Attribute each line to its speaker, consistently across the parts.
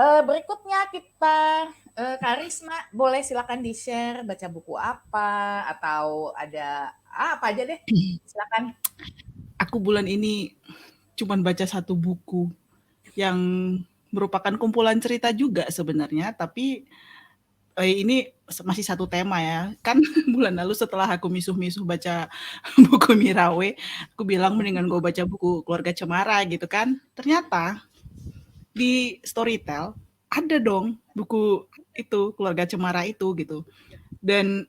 Speaker 1: Berikutnya kita Karisma, boleh silakan di-share baca buku apa atau ada apa aja deh, silakan.
Speaker 2: Aku bulan ini cuman baca satu buku yang merupakan kumpulan cerita juga sebenarnya, tapi ini masih satu tema ya. Kan bulan lalu setelah aku misuh-misuh baca buku Mirawe, aku bilang mendingan gue baca buku Keluarga Cemara gitu kan. Ternyata di Storytel ada dong buku itu Keluarga Cemara itu gitu. Dan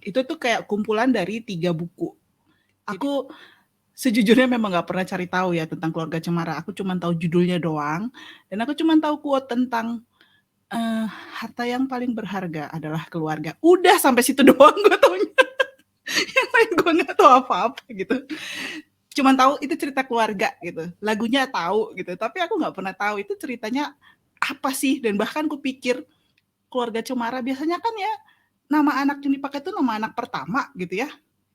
Speaker 2: itu tuh kayak kumpulan dari 3 buku. Aku sejujurnya memang nggak pernah cari tahu ya tentang Keluarga Cemara. Aku cuma tahu judulnya doang. Dan aku cuma tahu quote tentang harta yang paling berharga adalah keluarga. Udah sampai situ doang gue taunya. Yang lain gue nggak tahu apa-apa gitu. Cuman tahu itu cerita keluarga gitu. Lagunya tahu gitu. Tapi aku nggak pernah tahu itu ceritanya apa sih. Dan bahkan aku pikir Keluarga Cemara biasanya kan ya nama anak yang dipakai itu nama anak pertama gitu ya.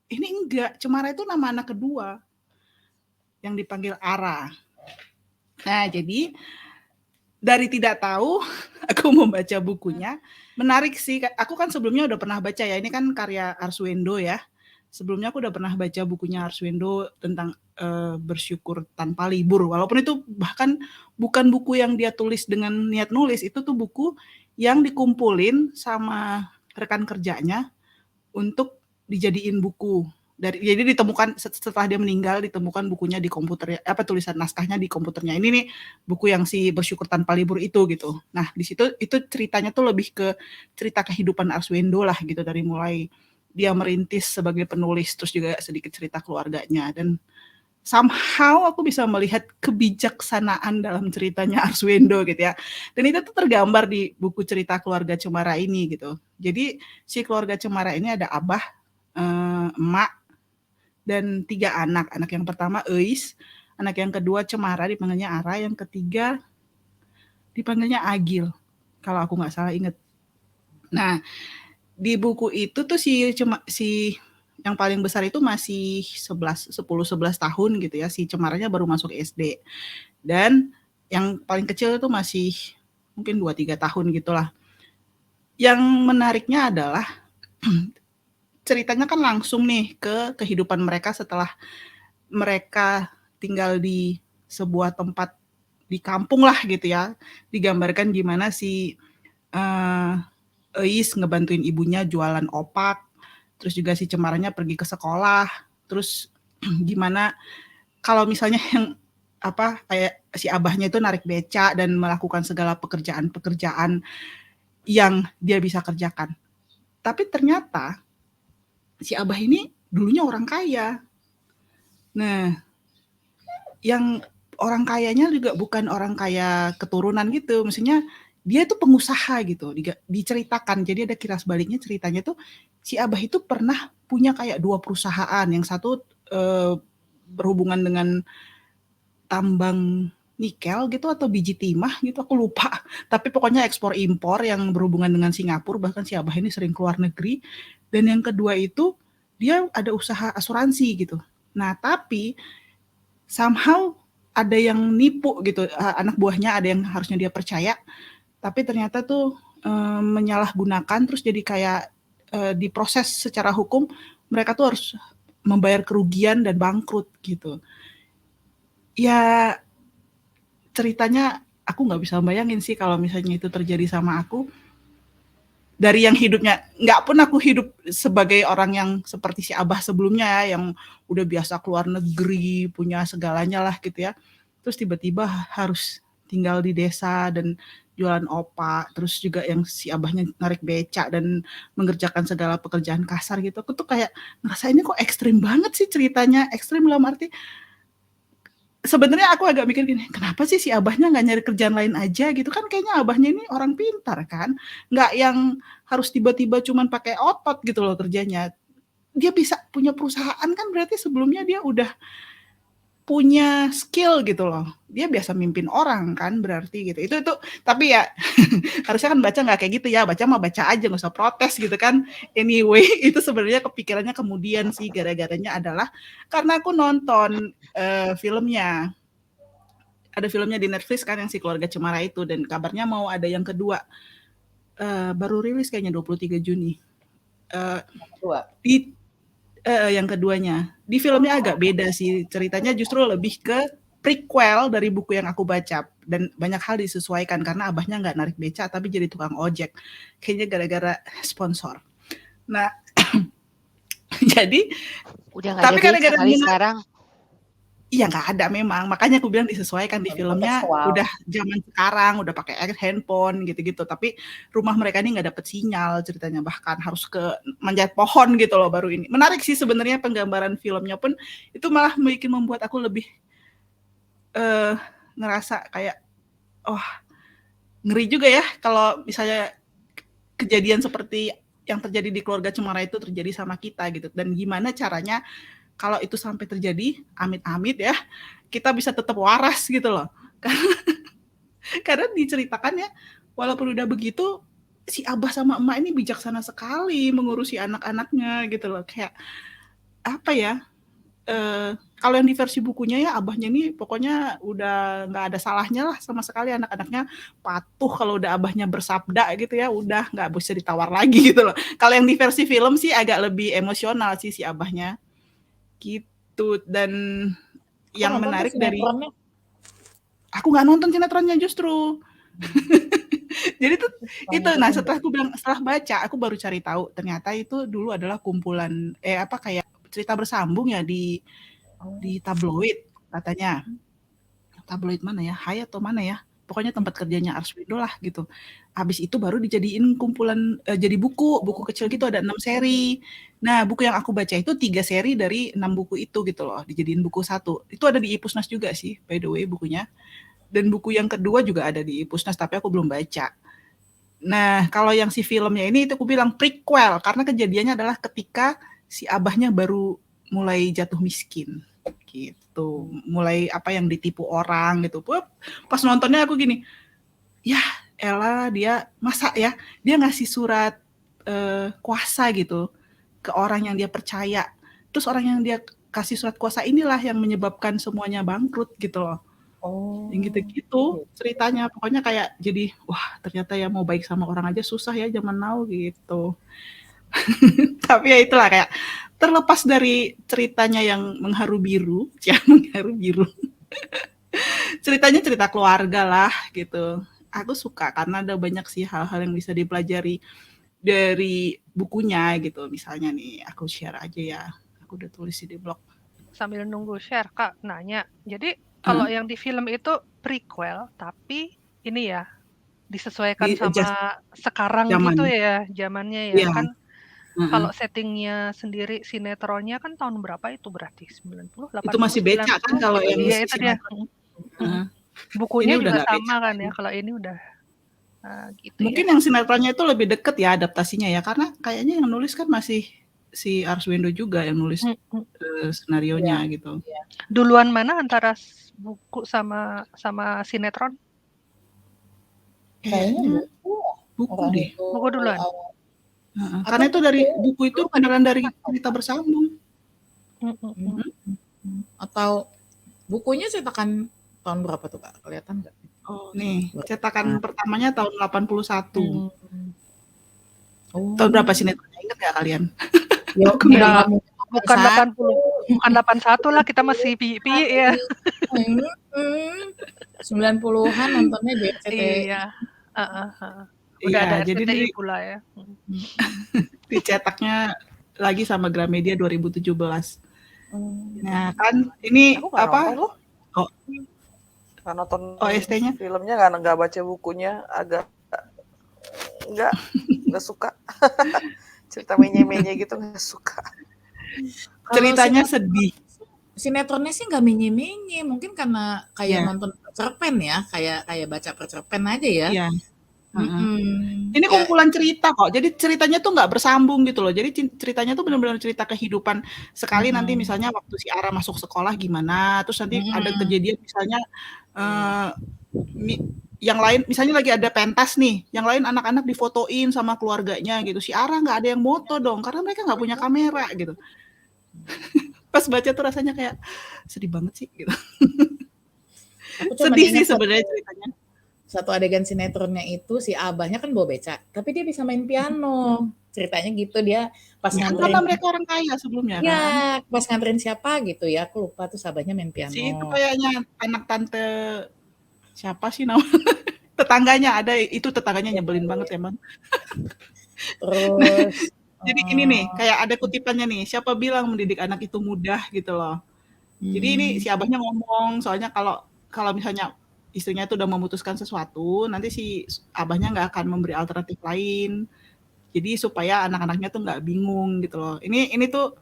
Speaker 2: Ini enggak, Cemara itu nama anak kedua yang dipanggil Ara. Nah, jadi dari tidak tahu aku membaca bukunya. Menarik sih. Aku kan sebelumnya udah pernah baca ya. Ini kan karya Arswendo ya. Sebelumnya aku udah pernah baca bukunya Arswendo tentang bersyukur tanpa libur. Walaupun itu bahkan bukan buku yang dia tulis dengan niat nulis, itu tuh buku yang dikumpulin sama rekan kerjanya untuk dijadiin buku. Jadi ditemukan setelah dia meninggal, ditemukan bukunya di komputer, tulisan naskahnya di komputernya. Ini nih buku yang si Bersyukur Tanpa Libur itu gitu. Nah di situ itu ceritanya tuh lebih ke cerita kehidupan Arswendo lah gitu, dari mulai dia merintis sebagai penulis, terus juga sedikit cerita keluarganya. Dan somehow aku bisa melihat kebijaksanaan dalam ceritanya Arswendo gitu ya. Dan itu tuh tergambar di buku cerita Keluarga Cemara ini gitu. Jadi si Keluarga Cemara ini ada abah, emak, dan 3 anak. Anak yang pertama Eis, anak yang kedua Cemara dipanggilnya Ara, yang ketiga dipanggilnya Agil, kalau aku nggak salah inget. Nah, di buku itu tuh si yang paling besar itu masih 11 tahun gitu ya, si Cemaranya baru masuk SD. Dan yang paling kecil itu masih mungkin 2-3 tahun gitulah. Yang menariknya adalah ceritanya kan langsung nih ke kehidupan mereka setelah mereka tinggal di sebuah tempat di kampung lah gitu ya. Digambarkan gimana si Eis ngebantuin ibunya jualan opak, terus juga si Cemaranya pergi ke sekolah, terus gimana kalau misalnya yang kayak si abahnya itu narik beca dan melakukan segala pekerjaan-pekerjaan yang dia bisa kerjakan. Tapi ternyata si abah ini dulunya orang kaya. Nah, yang orang kayanya juga bukan orang kaya keturunan gitu, maksudnya dia itu pengusaha gitu, diceritakan. Jadi ada kilas baliknya, ceritanya tuh si abah itu pernah punya kayak 2 perusahaan, yang satu berhubungan dengan tambang nikel gitu atau biji timah gitu, aku lupa. Tapi pokoknya ekspor impor yang berhubungan dengan Singapura, bahkan si abah ini sering keluar negeri. Dan yang kedua itu dia ada usaha asuransi gitu. Nah, tapi somehow ada yang nipu gitu, anak buahnya ada yang harusnya dia percaya, tapi ternyata tuh menyalahgunakan, terus jadi kayak diproses secara hukum, mereka tuh harus membayar kerugian dan bangkrut gitu. Ya ceritanya aku nggak bisa bayangin sih kalau misalnya itu terjadi sama aku. Dari yang hidupnya, nggak pun aku hidup sebagai orang yang seperti si abah sebelumnya ya, yang udah biasa keluar negeri, punya segalanya lah gitu ya. Terus tiba-tiba harus tinggal di desa dan jualan opak, terus juga yang si abahnya narik becak dan mengerjakan segala pekerjaan kasar gitu. Aku tuh kayak ngerasa ini kok ekstrim banget sih ceritanya. Ekstrim dalam arti sebenarnya aku agak mikir gini, kenapa sih si abahnya nggak nyari kerjaan lain aja gitu kan, kayaknya abahnya ini orang pintar kan, nggak yang harus tiba-tiba cuman pakai otot gitu loh kerjanya. Dia bisa punya perusahaan kan berarti sebelumnya dia udah punya skill gitu loh. Dia biasa mimpin orang kan berarti gitu. Itu tapi ya harusnya kan baca nggak kayak gitu ya. Baca mah baca aja nggak usah protes gitu kan. Anyway, itu sebenarnya kepikirannya kemudian sih, gara-garanya adalah karena aku nonton filmnya. ada filmnya di Netflix kan yang si Keluarga Cemara itu, dan kabarnya mau ada yang kedua. Baru rilis kayaknya 23 Juni.
Speaker 1: Kedua.
Speaker 2: Yang keduanya. Di filmnya agak beda sih, ceritanya justru lebih ke prequel dari buku yang aku baca, dan banyak hal disesuaikan karena abahnya nggak narik beca tapi jadi tukang ojek. Kayaknya gara-gara sponsor. Nah, jadi
Speaker 3: Udah nggak ada
Speaker 2: tapi
Speaker 3: beca
Speaker 2: gara-gara
Speaker 3: kali sekarang.
Speaker 2: iya nggak ada memang, makanya aku bilang disesuaikan di filmnya
Speaker 1: Kontekstual.
Speaker 2: udah zaman sekarang, udah pakai handphone gitu-gitu, tapi rumah mereka ini nggak dapet sinyal ceritanya, bahkan harus ke manjat pohon gitu loh baru ini. Menarik sih sebenarnya penggambaran filmnya pun, itu malah bikin membuat aku lebih ngerasa kayak, oh ngeri juga ya kalau misalnya kejadian seperti yang terjadi di Keluarga Cemara itu terjadi sama kita gitu, dan gimana caranya kalau itu sampai terjadi, amit-amit ya, kita bisa tetap waras gitu loh. Karena diceritakannya, walaupun udah begitu, si abah sama emak ini bijaksana sekali mengurusi anak-anaknya gitu loh. Kayak, apa ya, kalau yang di versi bukunya ya abahnya ini pokoknya udah nggak ada salahnya lah sama sekali, anak-anaknya patuh kalau udah abahnya bersabda gitu ya, udah nggak bisa ditawar lagi gitu loh. Kalau yang di versi film sih agak lebih emosional sih si abahnya. Gitu, dan yang menarik dari aku nggak nonton sinetronnya justru. Jadi tuh itu, nah setelah aku bilang, setelah baca aku baru cari tahu ternyata itu dulu adalah kumpulan kayak cerita bersambung ya di tabloid katanya. Tabloid mana ya? Hai atau mana ya? Pokoknya tempat kerjanya Arswendo lah gitu. Habis itu baru dijadiin kumpulan jadi buku kecil gitu, ada 6 seri. Nah, buku yang aku baca itu 3 seri dari 6 buku itu gitu loh, dijadiin buku satu. Itu ada di Ipusnas juga sih, by the way bukunya. Dan buku yang kedua juga ada di Ipusnas, tapi aku belum baca. Nah, kalau yang si filmnya ini itu aku bilang prequel, karena kejadiannya adalah ketika si abahnya baru mulai jatuh miskin gitu, mulai apa yang ditipu orang gitu. Pas nontonnya aku gini, ya elah dia masa ya dia ngasih surat kuasa gitu ke orang yang dia percaya, terus orang yang dia kasih surat kuasa inilah yang menyebabkan semuanya bangkrut gitu loh. Yang gitu-gitu ceritanya, pokoknya kayak jadi wah ternyata ya mau baik sama orang aja susah ya zaman now gitu. Tapi ya itulah, kayak terlepas dari ceritanya yang mengharu biru, ceritanya cerita keluarga lah gitu. Aku suka karena ada banyak sih hal-hal yang bisa dipelajari dari bukunya gitu. Misalnya nih, aku share aja ya. Aku udah tulis di blog.
Speaker 4: Sambil nunggu share, Kak, nanya. Jadi kalau yang di film itu prequel, tapi ini ya disesuaikan sama sekarang
Speaker 2: zaman.
Speaker 4: gitu ya, zamannya ya.
Speaker 2: Yeah.
Speaker 4: Kan kalau settingnya sendiri sinetronnya kan tahun berapa itu berarti? 90, 80,
Speaker 2: itu masih beca kan kalau yang
Speaker 4: iya, itu dia. Bukunya
Speaker 2: ini
Speaker 4: juga sama kan ya, kalau ini udah gitu.
Speaker 2: Mungkin
Speaker 4: ya.
Speaker 2: Yang sinetronnya itu lebih deket ya adaptasinya ya, karena kayaknya yang nulis kan masih si Arswendo juga yang nulis senarionya gitu.
Speaker 4: Duluan mana antara buku sama sinetron?
Speaker 1: Kayaknya
Speaker 2: buku deh.
Speaker 4: Buku duluan.
Speaker 2: Karena itu dari buku itu beneran dari cerita bersambung.
Speaker 1: Atau bukunya cetakan tahun berapa tuh Kak? Kelihatan nggak?
Speaker 2: Oh nih, cetakan pertamanya tahun 81.
Speaker 1: Oh.
Speaker 2: Tahun berapa sinetronnya, ingat nggak kalian?
Speaker 1: Ya,
Speaker 4: bukan 80, bukan 81 lah, kita masih piye ya.
Speaker 1: 90-an nontonnya di RCTI.
Speaker 4: Iya. Udah ada RCTI pula ya.
Speaker 2: Dicetaknya lagi sama Gramedia 2017. Nah kan ini apa?
Speaker 5: Nonton
Speaker 2: OST-nya
Speaker 5: filmnya nggak baca bukunya, agak nggak suka. Cerita menye-menye gitu nggak suka.
Speaker 2: Ceritanya sedih.
Speaker 1: Sinetronnya sih nggak menye-menye, mungkin karena kayak nonton cerpen ya, kayak baca cerpen aja ya.
Speaker 2: Iya. Ini kumpulan cerita kok, jadi ceritanya tuh nggak bersambung gitu loh. Jadi ceritanya tuh benar-benar cerita kehidupan sekali. Nanti misalnya waktu si Ara masuk sekolah gimana, terus nanti ada kejadian misalnya yang lain, misalnya lagi ada pentas nih, yang lain anak-anak difotoin sama keluarganya gitu. Si Ara nggak ada yang moto dong, karena mereka nggak punya kamera gitu. Pas baca tuh rasanya kayak sedih banget sih gitu.
Speaker 1: Aku cuman
Speaker 2: Sedih sih
Speaker 1: ingat
Speaker 2: sebenarnya ceritanya.
Speaker 1: satu adegan sinetronnya itu si abahnya kan bawa beca, tapi dia bisa main piano. Ceritanya gitu dia pas
Speaker 2: Ya kan
Speaker 1: nganterin
Speaker 2: karena mereka orang kaya sebelumnya
Speaker 1: ya,
Speaker 2: kan.
Speaker 1: pas nganterin siapa gitu ya, aku lupa tuh abahnya main
Speaker 2: Si itu
Speaker 1: piano.
Speaker 2: kayaknya anak tante siapa sih nama tetangganya ada, itu tetangganya nyebelin banget emang.
Speaker 1: Terus
Speaker 2: Jadi ini nih, kayak ada kutipannya nih, siapa bilang mendidik anak itu mudah gitu loh. Jadi ini si abahnya ngomong, soalnya kalau misalnya istrinya itu udah memutuskan sesuatu, nanti si abahnya nggak akan memberi alternatif lain. Jadi supaya anak-anaknya tuh nggak bingung gitu loh. Ini tuh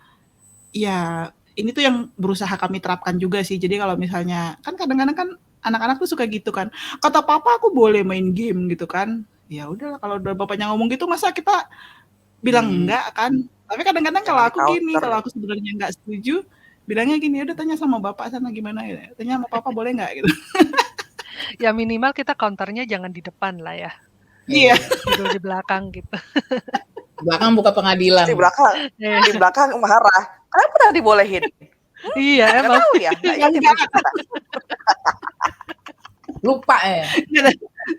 Speaker 2: ya ini tuh yang berusaha kami terapkan juga sih. Jadi kalau misalnya kan kadang-kadang kan anak-anak tuh suka gitu kan. Kata papa aku boleh main game gitu kan. Ya udahlah kalau udah bapaknya ngomong gitu masa kita bilang enggak kan. Tapi kadang-kadang kalau
Speaker 5: Jangan
Speaker 2: aku gini,
Speaker 5: di-counter.
Speaker 2: kalau aku sebenarnya nggak setuju, bilangnya gini, udah tanya sama bapak sana gimana ya. Tanya sama papa boleh nggak gitu.
Speaker 4: Ya minimal kita counternya jangan di depan lah ya.
Speaker 2: Iya.
Speaker 4: Tidur di belakang gitu.
Speaker 1: belakang buka pengadilan.
Speaker 5: Di belakang marah. Kenapa udah dibolehin?
Speaker 4: Iya
Speaker 5: Nggak
Speaker 4: emang.
Speaker 5: tahu ya. Nggak ingat
Speaker 2: Enggak.
Speaker 5: kita.
Speaker 1: Lupa ya.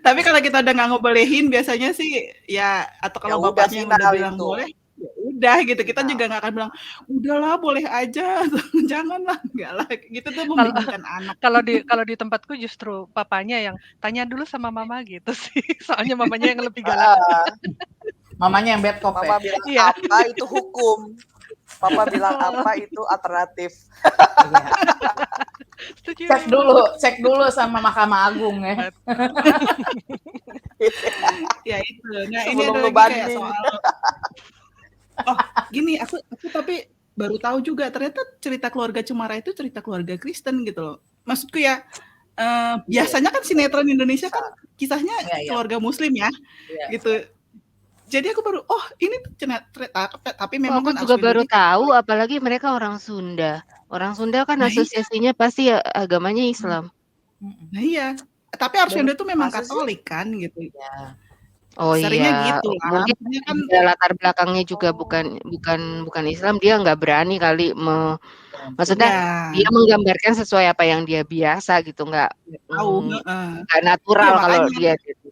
Speaker 2: Tapi kalau kita udah nggak ngebolehin biasanya sih ya atau kalau
Speaker 5: Ya udah
Speaker 2: bapaknya yang udah
Speaker 5: final
Speaker 2: bilang
Speaker 5: itu.
Speaker 2: boleh, ya udah gitu. Kita
Speaker 5: Final.
Speaker 2: juga nggak akan bilang udahlah boleh aja, janganlah, enggak lah. Gitu tuh membingungkan anak.
Speaker 4: Kalau di tempatku justru papanya yang tanya dulu sama mama gitu sih. Soalnya mamanya yang lebih galak.
Speaker 1: Mamanya yang bad cop
Speaker 5: Mama
Speaker 1: ya.
Speaker 5: bilang
Speaker 4: Iya.
Speaker 5: apa itu hukum. Papa bilang apa itu alternatif.
Speaker 1: Iya.
Speaker 4: Setuju.
Speaker 1: Cek dulu sama Mahkamah Agung ya.
Speaker 2: Ya itu. Nah, ini
Speaker 5: Sebelum
Speaker 2: ada
Speaker 5: lu
Speaker 2: lagi kayak
Speaker 5: banding.
Speaker 2: soal gini, aku tapi baru tahu juga ternyata cerita keluarga Cemara itu cerita keluarga Kristen gitu loh. Maksudku ya biasanya kan sinetron Indonesia kan kisahnya
Speaker 1: Iya.
Speaker 2: keluarga muslim ya.
Speaker 1: Iya.
Speaker 2: Gitu. Jadi aku baru ini ternyata tapi
Speaker 3: Kok
Speaker 2: memang
Speaker 3: aku
Speaker 2: kan
Speaker 3: juga
Speaker 2: Arswendo
Speaker 3: baru
Speaker 2: ini
Speaker 3: tahu, apalagi mereka orang Sunda. Orang Sunda kan
Speaker 2: Nah, iya.
Speaker 3: asosiasinya pasti agamanya Islam.
Speaker 2: Nah iya. Tapi Arswendo itu memang
Speaker 5: Masa sih?
Speaker 2: Katolik kan gitu.
Speaker 1: Ya.
Speaker 3: Oh
Speaker 2: Seringnya
Speaker 3: iya,
Speaker 2: gitu lah.
Speaker 3: mungkin
Speaker 2: Maksudnya kan
Speaker 3: dia latar belakangnya juga bukan Islam, dia nggak berani kali maksudnya
Speaker 2: ya
Speaker 3: dia menggambarkan sesuai apa yang dia biasa gitu, nggak
Speaker 2: tahu.
Speaker 3: nggak natural
Speaker 2: Iya,
Speaker 3: kalau
Speaker 2: makanya.
Speaker 3: dia gitu.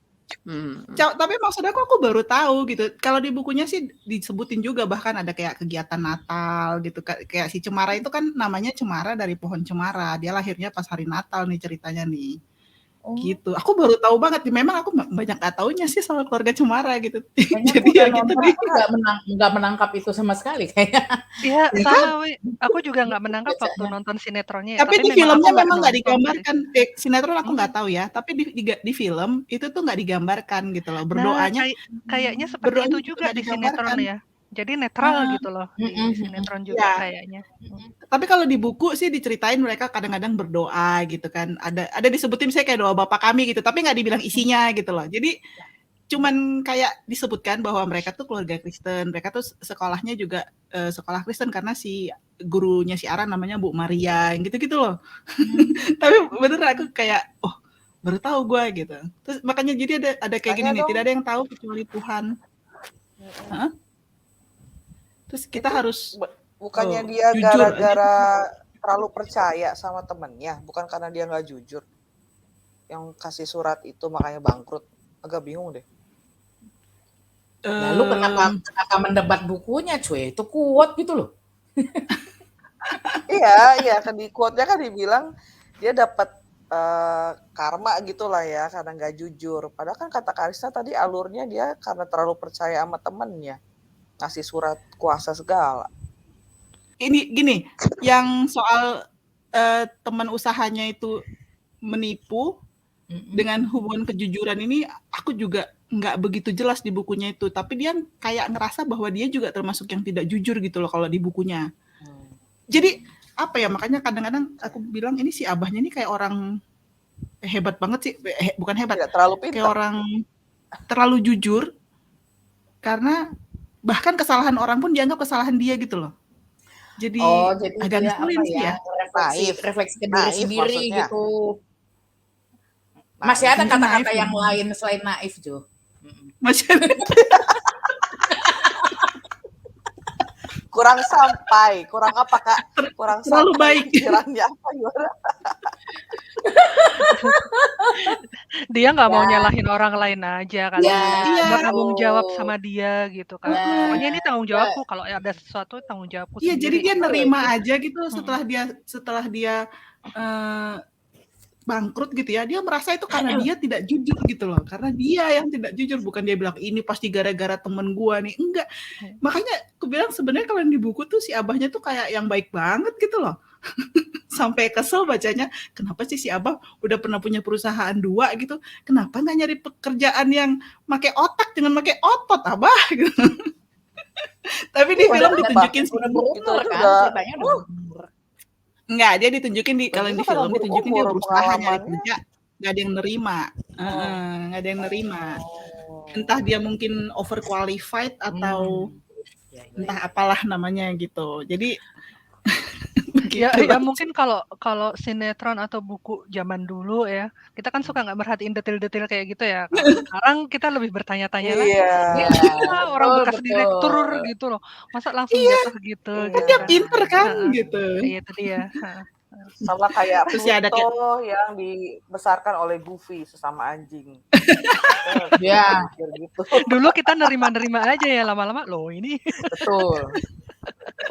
Speaker 2: Tapi maksud aku baru tahu gitu. Kalau di bukunya sih disebutin juga bahkan ada kayak kegiatan Natal gitu. Kayak si Cemara itu kan namanya Cemara dari pohon cemara. Dia lahirnya pas hari Natal nih ceritanya nih. Gitu. Aku baru tahu banget. Memang aku banyak nggak taunya sih soal keluarga Cemara gitu. Jadi ya gitu deh.
Speaker 1: Nggak menangkap itu sama sekali kayaknya.
Speaker 4: Iya, sama. Aku juga nggak menangkap waktu nonton sinetronnya.
Speaker 2: Tapi di filmnya memang nggak digambarkan. Sinetron aku nggak tahu ya. Tapi di film itu tuh nggak digambarkan gitu loh. Berdoanya.
Speaker 4: Kayaknya seperti itu juga di sinetron ya. Jadi netral gitu loh di sinetron juga kayaknya.
Speaker 2: Tapi kalau di buku sih diceritain mereka kadang-kadang berdoa gitu kan. Ada disebutin saya kayak doa Bapak kami gitu. Tapi nggak dibilang isinya gitu loh. Jadi cuman kayak disebutkan bahwa mereka tuh keluarga Kristen. Mereka tuh sekolahnya juga sekolah Kristen karena si gurunya si Ara namanya Bu Maria yang gitu-gitu loh. Tapi bener aku kayak baru tahu gue gitu. Terus makanya jadi ada kayak gini nih, tidak ada yang tahu kecuali Tuhan. Terus kita harus
Speaker 5: bukannya dia gara-gara terlalu percaya sama temennya, bukan karena dia nggak jujur. Yang kasih surat itu makanya bangkrut. Agak bingung deh.
Speaker 1: Lalu kenapa mendebat bukunya cuy? Itu kuat gitu loh.
Speaker 5: Iya, kan di quote-nya kan dibilang dia dapat karma gitulah ya karena nggak jujur. Padahal kan kata Karista tadi alurnya dia karena terlalu percaya sama temennya. Ngasih surat kuasa segala.
Speaker 2: Ini gini, yang soal teman usahanya itu menipu dengan hubungan kejujuran ini aku juga nggak begitu jelas di bukunya itu. Tapi dia kayak ngerasa bahwa dia juga termasuk yang tidak jujur gitu loh kalau di bukunya. Jadi apa ya, makanya kadang-kadang aku bilang ini si abahnya ini kayak orang hebat banget sih, bukan hebat,
Speaker 5: tidak terlalu pintar.
Speaker 2: Kayak orang terlalu jujur karena bahkan kesalahan orang pun dianggap kesalahan dia gitu loh. Jadi agak ngeselin sih ya.
Speaker 1: Refleksi ke diri sendiri
Speaker 5: maksudnya.
Speaker 1: gitu. Masih ada kata-kata yang lain selain naif, Jo.
Speaker 2: Masih ada.
Speaker 5: Kurang sampai, kurang apa Kak? Kurang
Speaker 2: terlalu
Speaker 5: sampai
Speaker 2: baik.
Speaker 5: pikirannya apa gimana?
Speaker 4: Dia nggak mau
Speaker 1: Ya.
Speaker 4: nyalahin orang lain aja kali
Speaker 1: Ya,
Speaker 4: ya,
Speaker 2: Iya.
Speaker 4: cuma tanggung jawab
Speaker 1: betul.
Speaker 4: sama dia gitu kan.
Speaker 1: Nah,
Speaker 4: Pokoknya ini tanggung
Speaker 1: ya,
Speaker 4: jawabku, kalau ada sesuatu tanggung jawabku
Speaker 2: Iya, jadi
Speaker 4: sendiri
Speaker 2: dia
Speaker 4: gitu.
Speaker 2: nerima aja gitu
Speaker 4: Mhm.
Speaker 2: setelah dia bangkrut gitu ya. Dia merasa itu karena dia tidak jujur gitu loh. Karena dia yang tidak jujur, bukan dia bilang ini pasti gara-gara temen gua nih. Enggak. Makanya aku bilang sebenarnya kalau di buku tuh si abahnya tuh kayak yang baik banget gitu loh. Sampai kesel bacanya, kenapa sih si abah udah pernah punya perusahaan 2 gitu, kenapa nggak nyari pekerjaan yang make otak jangan make otot abah gitu. Tapi di film
Speaker 5: Bener,
Speaker 2: ditunjukin
Speaker 5: Pak.
Speaker 2: sih.
Speaker 1: Udah
Speaker 5: Itu
Speaker 1: berumur
Speaker 5: aja
Speaker 1: kan,
Speaker 5: udah
Speaker 1: ceritanya udah berumur.
Speaker 2: Enggak, dia ditunjukin kalau
Speaker 5: itu
Speaker 2: di
Speaker 5: karena
Speaker 2: film ditunjukin dia
Speaker 5: berumur
Speaker 2: berusaha nyari
Speaker 5: pengalamannya.
Speaker 2: kerja, nggak ada yang nerima.
Speaker 5: Oh.
Speaker 2: Nggak ada yang nerima.
Speaker 5: Oh.
Speaker 2: Entah dia mungkin overqualified atau
Speaker 1: Ya, ya.
Speaker 2: entah apalah namanya gitu. Jadi
Speaker 4: Ya,
Speaker 2: begitu.
Speaker 4: ya mungkin kalau sinetron atau buku zaman dulu ya, kita kan suka nggak merhatiin detail-detail kayak gitu ya. Kalau sekarang kita lebih bertanya-tanya lagi,
Speaker 5: Iya.
Speaker 1: Iya,
Speaker 4: "Gila, orang
Speaker 1: betul,
Speaker 4: bekas direktur
Speaker 1: betul.
Speaker 4: gitu loh, masa langsung
Speaker 2: Iya,
Speaker 4: jatuh gitu?"
Speaker 5: Iya.
Speaker 4: Gitu
Speaker 2: dia
Speaker 4: kan.
Speaker 2: pinter kan
Speaker 4: Heeh,
Speaker 2: gitu.
Speaker 4: iya itu dia, heeh.
Speaker 5: Sama kayak
Speaker 2: Terus ya ada kayak
Speaker 5: Pluto yang dibesarkan oleh Goofy sesama anjing.
Speaker 1: Ya,
Speaker 5: Pikir gitu.
Speaker 4: Dulu kita nerima-nerima aja ya, lama-lama, loh ini.
Speaker 1: betul.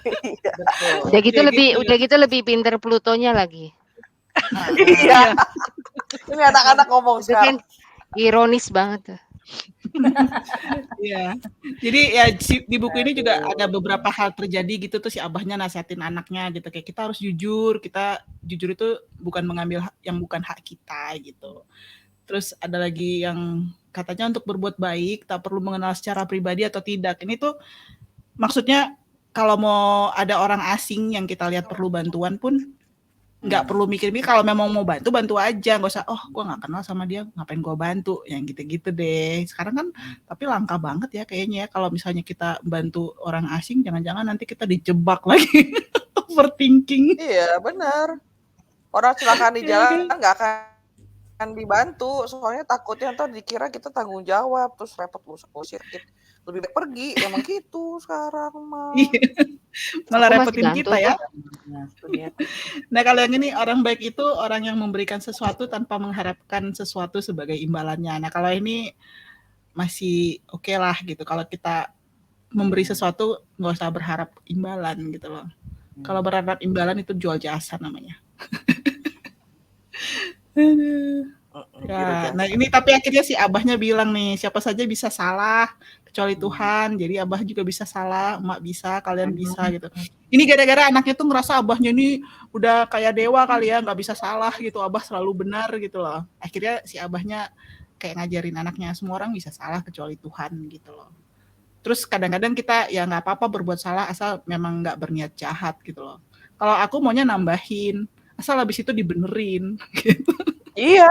Speaker 5: Iya.
Speaker 1: Betul.
Speaker 3: Udah gitu lebih pinter Plutonya lagi.
Speaker 5: Iya. Ini anak-anak ngomong
Speaker 3: Itu kan
Speaker 5: sekarang.
Speaker 3: ironis banget tuh.
Speaker 2: Iya. Jadi ya di buku ini juga ada beberapa hal terjadi gitu tuh si abahnya nasihatin anaknya gitu kayak kita harus jujur, kita jujur itu bukan mengambil yang bukan hak kita gitu. Terus ada lagi yang katanya untuk berbuat baik tak perlu mengenal secara pribadi atau tidak. Ini tuh maksudnya kalau mau ada orang asing yang kita lihat perlu bantuan pun nggak perlu mikir-mikir, kalau memang mau bantu aja, nggak usah gue nggak kenal sama dia ngapain gue bantu, yang gitu-gitu deh. Sekarang kan tapi langka banget ya kayaknya ya kalau misalnya kita bantu orang asing, jangan-jangan nanti kita dijebak lagi. Overthinking.
Speaker 5: Iya, benar. Orang kecelakaan di jalan nggak akan dibantu, soalnya takutnya ntar dikira kita tanggung jawab, terus repot ngusir kita. Lebih baik pergi, emang gitu sekarang mah.
Speaker 2: Malah
Speaker 3: Aku masih
Speaker 2: repotin
Speaker 3: bantu
Speaker 2: kita ya. Nah kalau yang ini orang baik itu orang yang memberikan sesuatu tanpa mengharapkan sesuatu sebagai imbalannya. Nah kalau ini masih oke lah gitu. Kalau kita memberi sesuatu nggak usah berharap imbalan gitu loh. Kalau berharap imbalan itu jual jasa namanya. Ya, nah ini tapi akhirnya si abahnya bilang nih, siapa saja bisa salah kecuali Tuhan. Jadi abah juga bisa salah, emak bisa, kalian bisa gitu. Ini gara-gara anaknya tuh ngerasa abahnya ini udah kayak dewa kali ya, nggak bisa salah gitu. Abah selalu benar gitu loh. Akhirnya si abahnya kayak ngajarin anaknya semua orang bisa salah kecuali Tuhan gitu loh. Terus kadang-kadang kita ya nggak apa-apa berbuat salah asal memang nggak berniat jahat gitu loh. Kalau aku maunya nambahin, asal habis itu dibenerin. Gitu.
Speaker 5: Iya,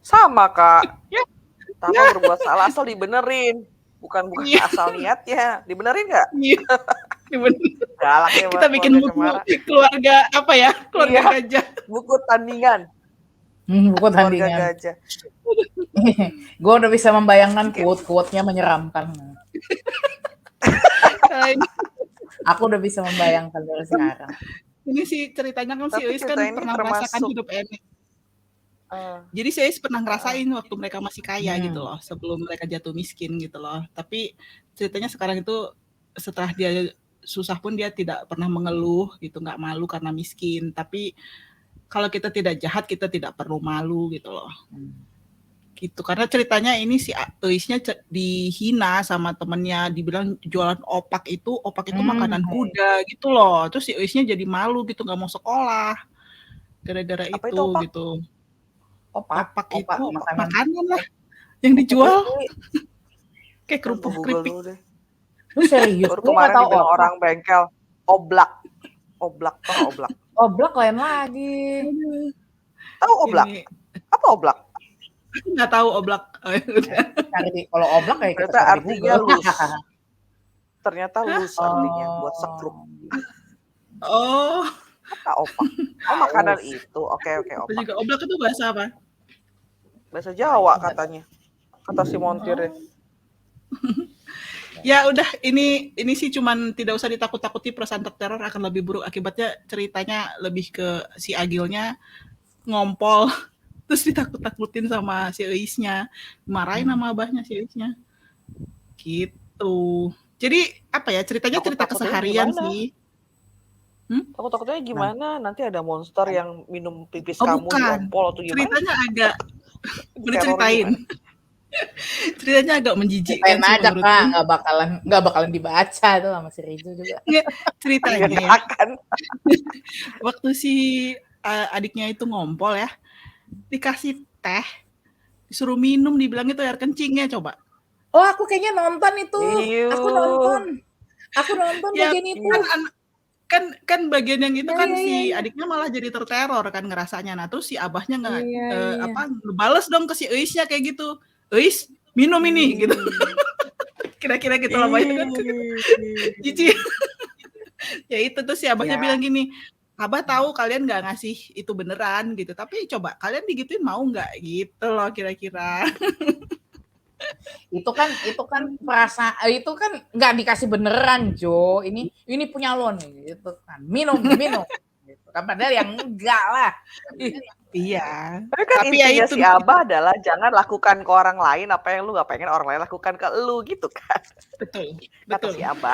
Speaker 5: sama Kak. Tanpa berbuat salah asal dibenerin, bukan asal niatnya. Dibenerin nggak?
Speaker 2: Iya.
Speaker 5: Galak ya,
Speaker 2: kita bikin buku keluarga apa ya? Keluarga gajah.
Speaker 5: Buku tandingan.
Speaker 1: Buku tandingan.
Speaker 5: Keluarga gajah.
Speaker 1: Gue udah bisa membayangkan quote-quote-nya menyeramkan. Aku udah bisa membayangkan dari sekarang.
Speaker 2: Ini sih ceritanya kan si Eis kan pernah merasakan hidup enak. Jadi si Eis pernah ngerasain waktu mereka masih kaya gitu loh, sebelum mereka jatuh miskin gitu loh. Tapi ceritanya sekarang itu setelah dia susah pun dia tidak pernah mengeluh gitu, nggak malu karena miskin. Tapi kalau kita tidak jahat kita tidak perlu malu gitu loh. Gitu karena ceritanya ini si Eisnya dihina sama temennya, dibilang jualan opak itu makanan kuda gitu loh. Terus si Eisnya jadi malu gitu, nggak mau sekolah gara-gara itu gitu. Opak itu makanan lah yang dijual kayak kerupuk keripik.
Speaker 1: Lu serius?
Speaker 5: Baru kemarin dibilang orang bengkel oblak tau oblak.
Speaker 1: Oblak lain lagi.
Speaker 5: Tahu oblak? Apa oblak?
Speaker 2: Aku nggak tahu oblak.
Speaker 1: Kalau oblak kayak
Speaker 5: ternyata artinya lus. Ternyata lus artinya buat sekrup.
Speaker 2: Oh.
Speaker 5: Apa opak? Oh makanan itu. Oke opak.
Speaker 2: Juga oblak itu bahasa apa?
Speaker 5: Bahasa Jawa katanya. Kata si montir.
Speaker 2: Ya udah ini sih cuman tidak usah ditakut-takuti, perasaan teror akan lebih buruk akibatnya. Ceritanya lebih ke si Agilnya ngompol Terus ditakut-takutin sama si Eisnya, marahin sama abahnya si Eisnya. Gitu. Jadi apa ya, ceritanya cerita
Speaker 5: Takut-takutnya
Speaker 2: keseharian
Speaker 5: gimana?
Speaker 2: sih.
Speaker 5: Takut-takutnya gimana? Nanti ada monster yang minum pipis
Speaker 2: Oh
Speaker 5: kamu
Speaker 2: bukan,
Speaker 5: diompol atau gimana?
Speaker 2: ceritanya agak, udah
Speaker 5: Diteror
Speaker 2: ceritain.
Speaker 5: gimana?
Speaker 2: Ceritanya agak
Speaker 1: Ceritain
Speaker 2: menjijikkan sih
Speaker 1: aja Kak,
Speaker 2: menurutku.
Speaker 1: nggak bakalan dibaca tuh sama si Rizal juga.
Speaker 2: Nggak,
Speaker 5: Iya
Speaker 2: ceritanya
Speaker 5: nggak
Speaker 2: ya,
Speaker 5: akan.
Speaker 2: waktu si adiknya itu ngompol ya, dikasih teh, disuruh minum, dibilang itu air kencingnya coba.
Speaker 1: Oh aku kayaknya nonton itu, aku nonton
Speaker 2: Ya
Speaker 1: bagian itu.
Speaker 2: kan bagian yang itu
Speaker 1: Iya,
Speaker 2: kan
Speaker 1: iya,
Speaker 2: si
Speaker 1: iya.
Speaker 2: adiknya malah jadi terteror kan ngerasanya. Nah terus si abahnya nggak
Speaker 1: Iya, iya.
Speaker 2: ngebales dong ke si Eisnya kayak gitu. Eis minum ini gitu. Kira-kira gitu lah banyak kan. Jijik. Ya itu tuh si abahnya
Speaker 5: Ya.
Speaker 2: bilang gini, Abah tahu kalian nggak ngasih itu beneran gitu, tapi coba kalian digituin mau nggak gitu loh kira-kira.
Speaker 1: Itu kan itu kan nggak dikasih beneran Jo. Ini punya lo nih gitu kan. Minum gitu. Kan padahal yang enggak lah.
Speaker 2: Iya.
Speaker 5: Tapi kan
Speaker 2: Tapi ya
Speaker 5: intinya
Speaker 2: itu
Speaker 5: si Abah adalah jangan lakukan ke orang lain apa yang lu nggak pengen orang lain lakukan ke lu gitu kan.
Speaker 2: betul.
Speaker 5: Kata si Abah.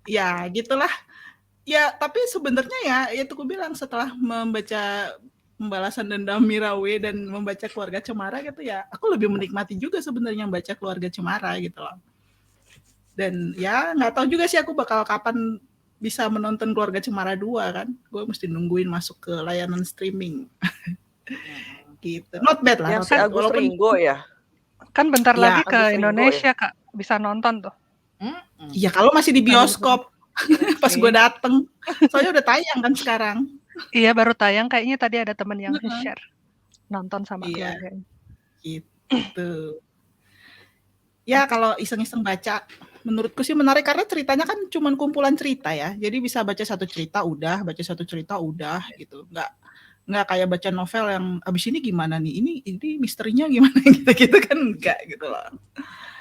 Speaker 2: Ya gitulah. Ya tapi sebenarnya ya itu aku bilang setelah membaca Pembalasan Dendam Mirawe dan membaca Keluarga Cemara gitu ya, aku lebih menikmati juga sebenarnya membaca Keluarga Cemara gitu loh. Dan ya nggak tahu juga sih aku bakal kapan bisa menonton Keluarga Cemara 2 kan. Gue mesti nungguin masuk ke layanan streaming. Gitu. Not bad lah.
Speaker 5: Yang si Agus Ringo ya.
Speaker 4: Kan bentar
Speaker 2: Ya,
Speaker 4: lagi ke
Speaker 5: Agus Ringo
Speaker 4: Indonesia Kak, bisa nonton tuh.
Speaker 2: Iya kalau masih di bioskop. Pas gue dateng. Soalnya udah tayang kan sekarang.
Speaker 4: Iya baru tayang, kayaknya tadi ada temen yang share nonton sama keluarganya.
Speaker 2: Gitu. Ya kalau iseng-iseng baca, menurutku sih menarik karena ceritanya kan cuma kumpulan cerita ya. Jadi bisa baca satu cerita udah gitu. Nggak kayak baca novel yang abis ini gimana nih? Ini misterinya gimana gitu kan enggak gitu loh.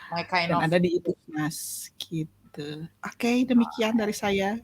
Speaker 1: My kind
Speaker 2: Dan
Speaker 1: of
Speaker 2: ada di Ipusnas gitu. Oke, demikian dari saya.